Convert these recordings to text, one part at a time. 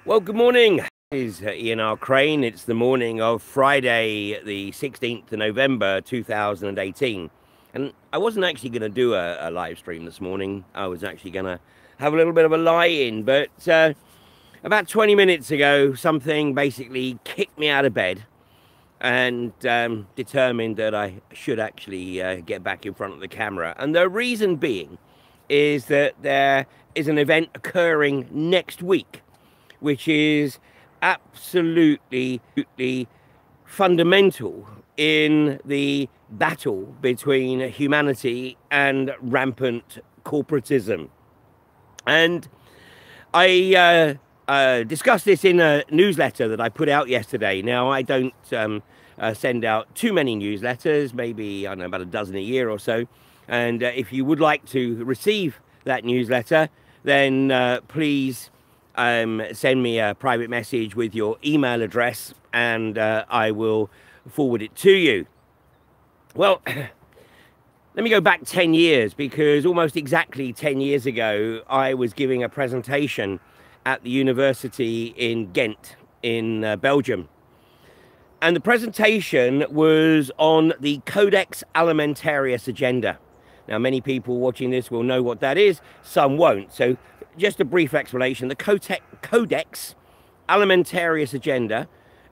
Well, good morning. This is Ian R. Crane. It's the morning of Friday, the 16th of November, 2018. And I wasn't actually going to do a live stream this morning. I was actually going to have a little bit of a lie-in. But about 20 minutes ago, something basically kicked me out of bed and determined that I should actually get back in front of the camera. And the reason being is that there is an event occurring next week, which is absolutely fundamental in the battle between humanity and rampant corporatism. And I discussed this in a newsletter that I put out yesterday. Now, I don't send out too many newsletters, maybe, I don't know, about a dozen a year or so. And if you would like to receive that newsletter, then please send me a private message with your email address and I will forward it to you. Well, let me go back 10 years, because almost exactly 10 years ago, I was giving a presentation at the university in Ghent in Belgium. And the presentation was on the Codex Alimentarius agenda. Now, many people watching this will know what that is, some won't. So just a brief explanation. The Codex Alimentarius agenda,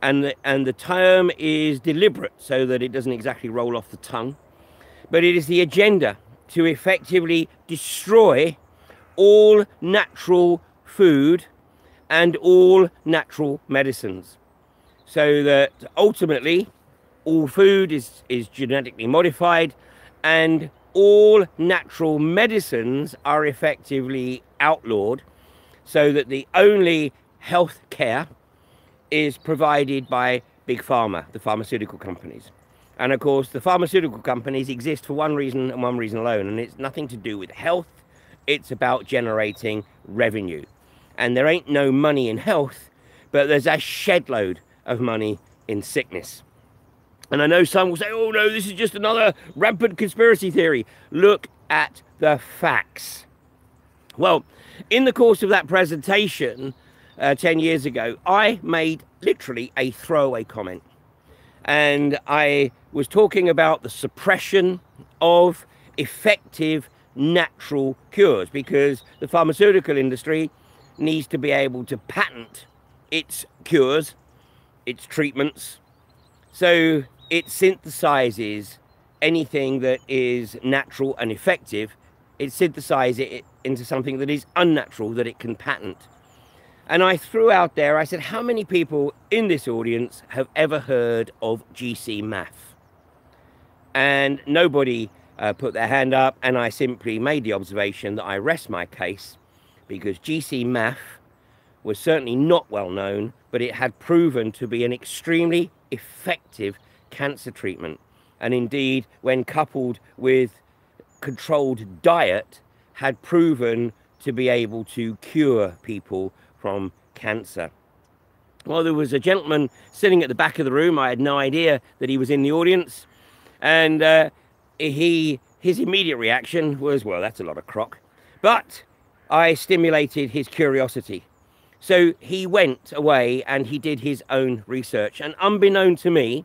and the term is deliberate so that it doesn't exactly roll off the tongue, but it is the agenda to effectively destroy all natural food and all natural medicines, so that ultimately all food is genetically modified and all natural medicines are effectively outlawed, so that the only health care is provided by Big Pharma, the pharmaceutical companies. And of course, the pharmaceutical companies exist for one reason and one reason alone, and it's nothing to do with health. It's about generating revenue. And there ain't no money in health, but there's a shed load of money in sickness. And I know some will say, oh no, this is just another rampant conspiracy theory. Look at the facts. Well, in the course of that presentation 10 years ago, I made literally a throwaway comment. And I was talking about the suppression of effective natural cures, because the pharmaceutical industry needs to be able to patent its cures, its treatments, so it synthesizes anything that is natural and effective. It synthesizes it into something that is unnatural that it can patent. And I threw out there, I said, how many people in this audience have ever heard of GC math? And nobody put their hand up, and I simply made the observation that I rest my case, because GC math was certainly not well known, but it had proven to be an extremely effective cancer treatment, and indeed, when coupled with controlled diet, had proven to be able to cure people from cancer. Well, there was a gentleman sitting at the back of the room. I had no idea that he was in the audience, and his immediate reaction was, well, that's a lot of crock. But I stimulated his curiosity. So he went away and he did his own research. And unbeknown to me,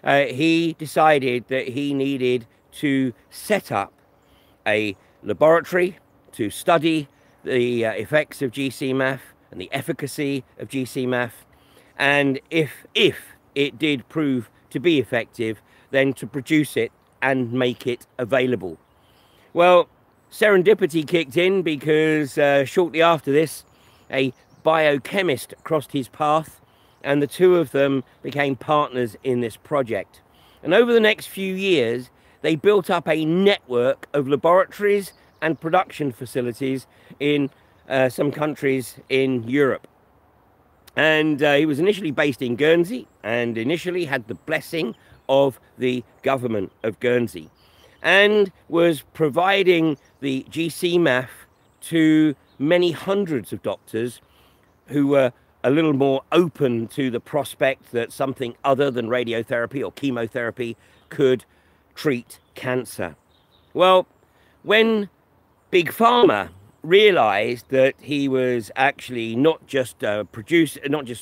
he decided that he needed to set up a laboratory to study the effects of GC math and the efficacy of GC math. And if it did prove to be effective, then to produce it and make it available. Well, serendipity kicked in, because shortly after this, a biochemist crossed his path, and the two of them became partners in this project. And over the next few years, they built up a network of laboratories and production facilities in some countries in Europe. And he was initially based in Guernsey, and initially had the blessing of the government of Guernsey, and was providing the GC math to many hundreds of doctors who were a little more open to the prospect that something other than radiotherapy or chemotherapy could treat cancer. Well, when Big Pharma realized that he was actually not just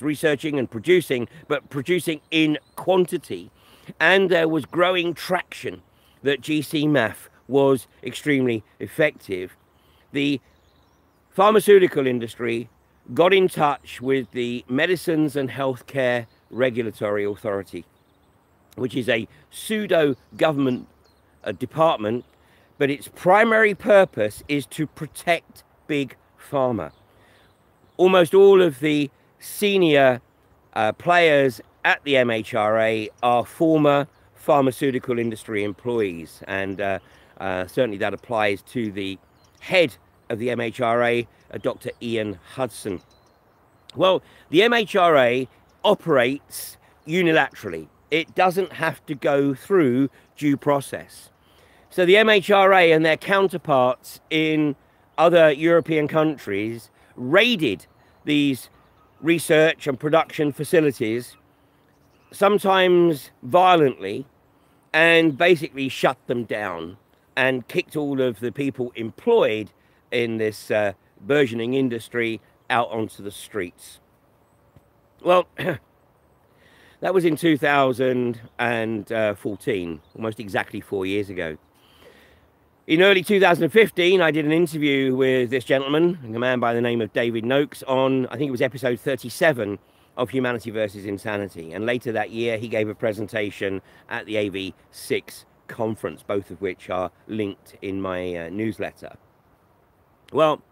researching and producing, but producing in quantity. And there was growing traction that GC-MAF was extremely effective. The pharmaceutical industry got in touch with the Medicines and Healthcare Regulatory Authority, which is a pseudo-government department, but its primary purpose is to protect big pharma. Almost all of the senior players at the MHRA are former pharmaceutical industry employees, and certainly that applies to the head of the MHRA, Dr. Ian Hudson. Well, the MHRA operates unilaterally. It doesn't have to go through due process. So the MHRA and their counterparts in other European countries raided these research and production facilities, sometimes violently, and basically shut them down and kicked all of the people employed in this burgeoning industry out onto the streets. Well, that was in 2014, almost exactly 4 years ago. In early 2015, I did an interview with this gentleman, a man by the name of David Noakes, on, I think it was episode 37 of Humanity versus Insanity. And later that year, he gave a presentation at the AV6 conference, both of which are linked in my newsletter. Well,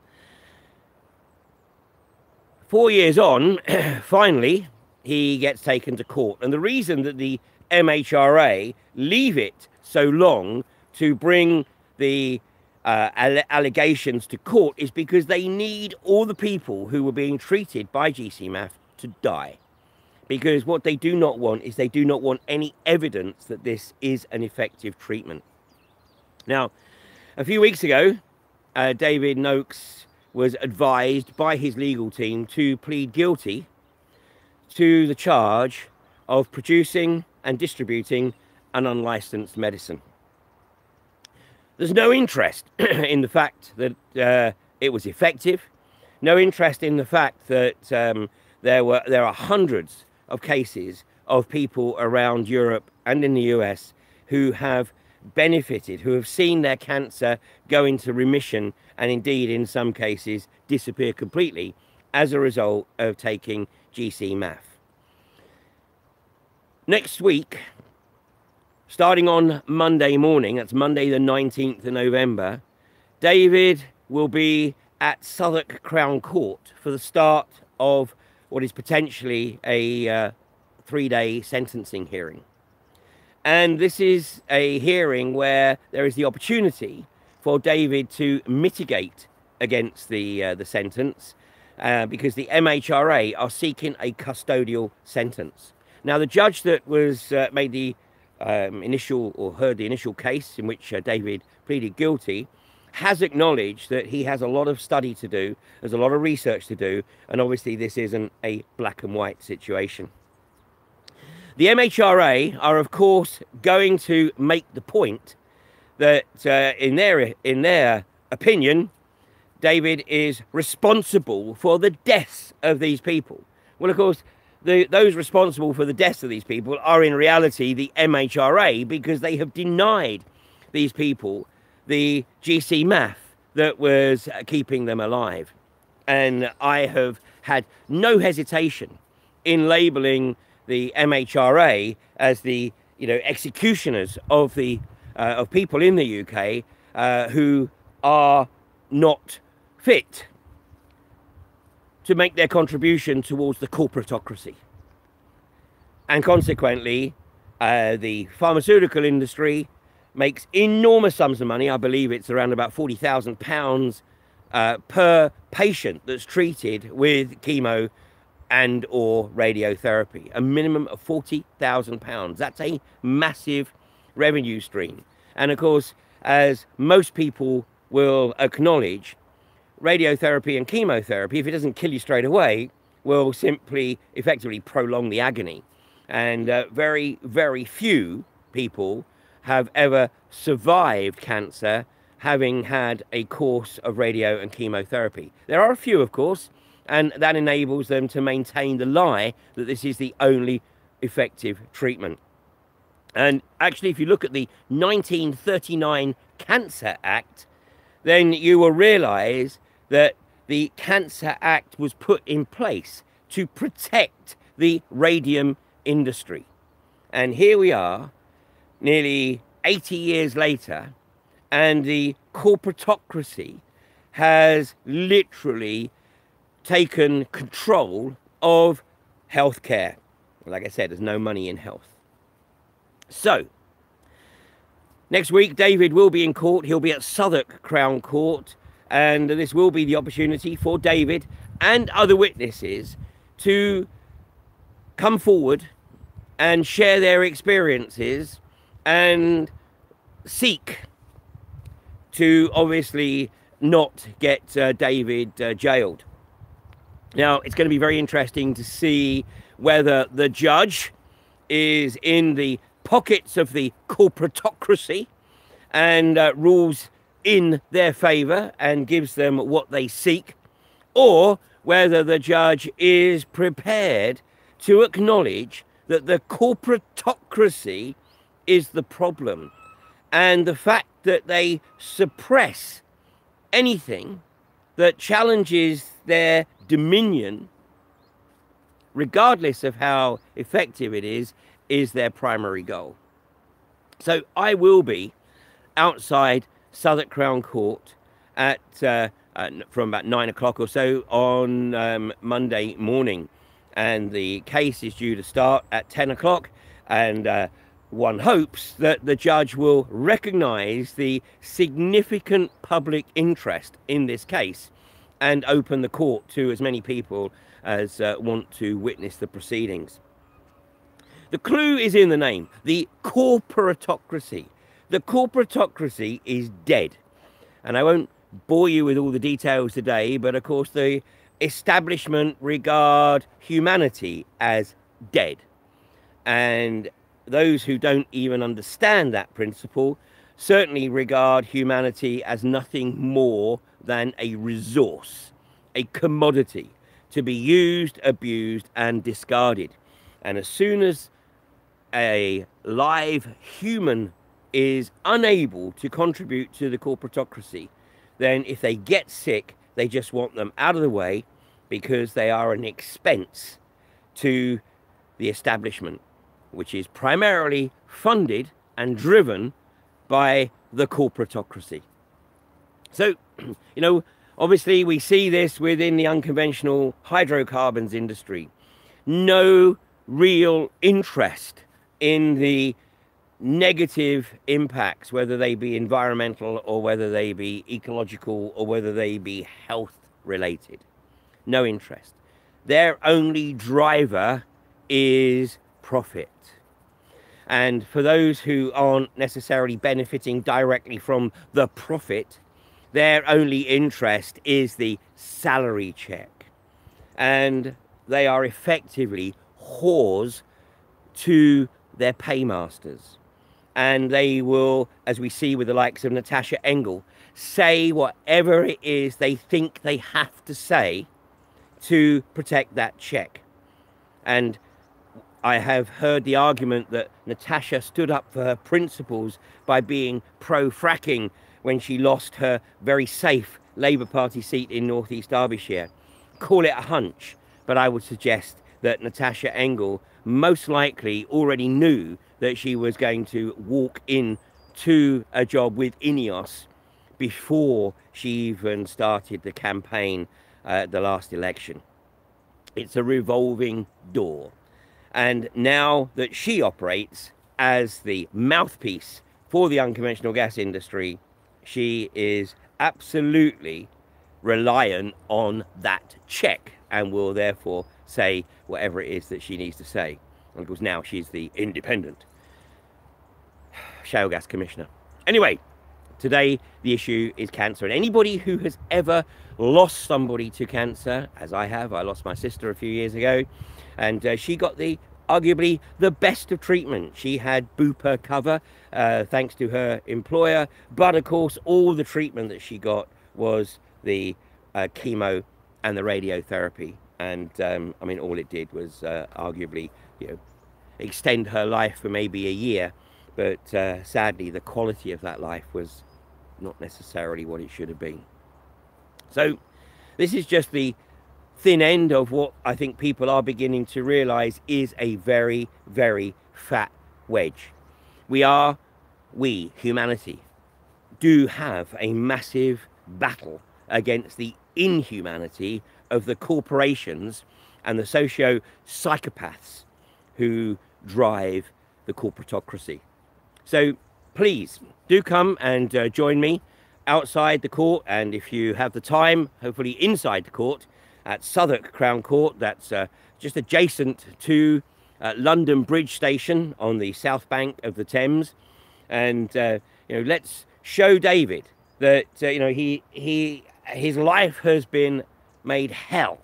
4 years on, finally, he gets taken to court. And the reason that the MHRA leave it so long to bring the allegations to court is because they need all the people who were being treated by GC-MAF to die. Because what they do not want is they do not want any evidence that this is an effective treatment. Now, a few weeks ago, David Noakes was advised by his legal team to plead guilty to the charge of producing and distributing an unlicensed medicine. There's no interest in the fact that it was effective, no interest in the fact that there are hundreds of cases of people around Europe and in the US who have benefited, who have seen their cancer go into remission and indeed in some cases disappear completely as a result of taking GC-MAF. Next week, starting on Monday morning, that's Monday the 19th of November, David will be at Southwark Crown Court for the start of what is potentially a 3-day sentencing hearing. And this is a hearing where there is the opportunity for David to mitigate against the sentence because the MHRA are seeking a custodial sentence. Now, the judge that was made the heard the initial case in which David pleaded guilty has acknowledged that he has a lot of study to do, there's a lot of research to do, and obviously this isn't a black and white situation. The MHRA are, of course, going to make the point that in their opinion, David is responsible for the deaths of these people. Well, of course, those responsible for the deaths of these people are in reality the MHRA, because they have denied these people the GC-MAF that was keeping them alive. And I have had no hesitation in labeling the MHRA as the executioners of the of people in the UK who are not fit to make their contribution towards the corporatocracy. And consequently, the pharmaceutical industry makes enormous sums of money. I believe it's around about £40,000 per patient that's treated with chemo and or radiotherapy. A minimum of £40,000. That's a massive revenue stream. And of course, as most people will acknowledge, radiotherapy and chemotherapy, if it doesn't kill you straight away, will simply effectively prolong the agony. And very, very few people have ever survived cancer having had a course of radio and chemotherapy. There are a few, of course, and that enables them to maintain the lie that this is the only effective treatment. And actually, if you look at the 1939 Cancer Act, then you will realize that the Cancer Act was put in place to protect the radium industry. And here we are, nearly 80 years later, and the corporatocracy has literally taken control of healthcare. Like I said, there's no money in health. So, next week, David will be in court. He'll be at Southwark Crown Court, and this will be the opportunity for David and other witnesses to come forward and share their experiences and seek to obviously not get David jailed. Now, it's going to be very interesting to see whether the judge is in the pockets of the corporatocracy and rules in their favour and gives them what they seek, or whether the judge is prepared to acknowledge that the corporatocracy is the problem, and the fact that they suppress anything that challenges their dominion, regardless of how effective it is their primary goal. So I will be outside Southwark Crown Court at from about 9 o'clock or so on Monday morning, and the case is due to start at 10 o'clock, and one hopes that the judge will recognize the significant public interest in this case and open the court to as many people as want to witness the proceedings. The clue is in the name, the corporatocracy. The corporatocracy is dead. And I won't bore you with all the details today, but of course the establishment regard humanity as dead. And those who don't even understand that principle certainly regard humanity as nothing more than a resource, a commodity to be used, abused, and discarded. And as soon as a live human is unable to contribute to the corporatocracy, then if they get sick, they just want them out of the way because they are an expense to the establishment, which is primarily funded and driven by the corporatocracy. So, you know, obviously we see this within the unconventional hydrocarbons industry. No real interest in the negative impacts, whether they be environmental or whether they be ecological or whether they be health related. No interest. Their only driver is profit. And for those who aren't necessarily benefiting directly from the profit, their only interest is the salary check. And they are effectively whores to their paymasters. And they will, as we see with the likes of Natasha Engel, say whatever it is they think they have to say to protect that check. And I have heard the argument that Natasha stood up for her principles by being pro-fracking when she lost her very safe Labour Party seat in North East Derbyshire. Call it a hunch, but I would suggest that Natasha Engel most likely already knew that she was going to walk into a job with INEOS before she even started the campaign at the last election. It's a revolving door. And now that she operates as the mouthpiece for the unconventional gas industry, she is absolutely reliant on that check and will therefore say whatever it is that she needs to say. And of course now she's the independent shale gas commissioner. Anyway, today the issue is cancer, and anybody who has ever lost somebody to cancer, as I have, I lost my sister a few years ago, and she got the arguably the best of treatment. She had Bupa cover thanks to her employer, but of course all the treatment that she got was the chemo and the radiotherapy, and I mean, all it did was arguably, you know, extend her life for maybe a year, but sadly the quality of that life was not necessarily what it should have been. So this is just the thin end of what I think people are beginning to realize is a very, very fat wedge. We, humanity, do have a massive battle against the inhumanity of the corporations and the socio-psychopaths who drive the corporatocracy. So please do come and join me outside the court, and if you have the time, hopefully inside the court at Southwark Crown Court. That's just adjacent to London Bridge Station on the south bank of the Thames. And you know, let's show David that you know, his life has been made hell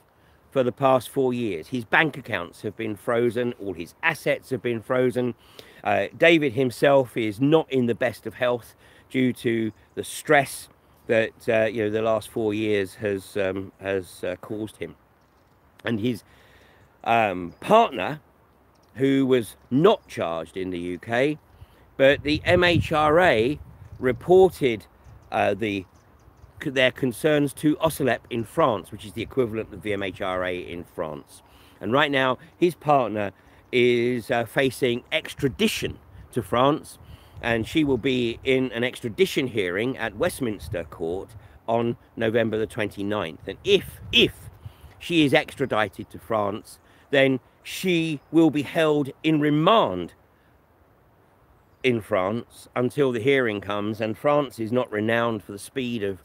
for the past 4 years. His bank accounts have been frozen, all his assets have been frozen. David himself is not in the best of health due to the stress that you know, the last 4 years has caused him. And his partner, who was not charged in the UK, but the MHRA reported their concerns to OSCELEP in France, which is the equivalent of the MHRA in France. And right now, his partner is facing extradition to France, and she will be in an extradition hearing at Westminster Court on November the 29th. And if she is extradited to France, then she will be held in remand in France until the hearing comes. And France is not renowned for the speed of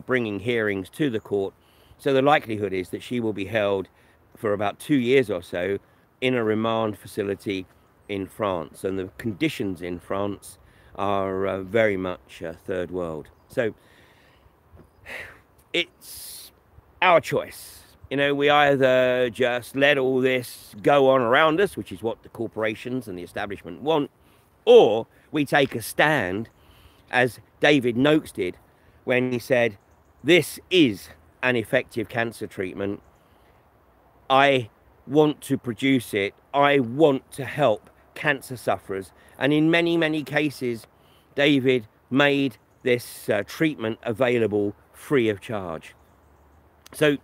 bringing hearings to the court. So the likelihood is that she will be held for about 2 years or so in a remand facility in France, and the conditions in France are very much third world. So it's our choice. You know, we either just let all this go on around us, which is what the corporations and the establishment want, or we take a stand, as David Noakes did when he said, this is an effective cancer treatment. I want to produce it. I want to help cancer sufferers. And in many, many cases, David made this treatment available free of charge. So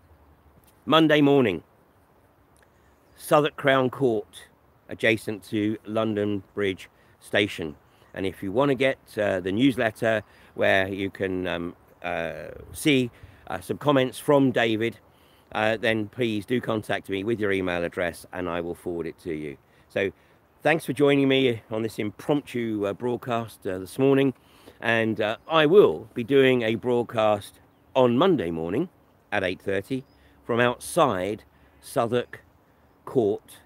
Monday morning, Southwark Crown Court, adjacent to London Bridge Station. And if you want to get the newsletter where you can see some comments from David, then please do contact me with your email address and I will forward it to you. So thanks for joining me on this impromptu broadcast this morning. And I will be doing a broadcast on Monday morning at 8:30 from outside Southwark Court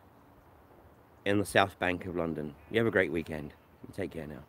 in the South Bank of London. You have a great weekend. Take care now.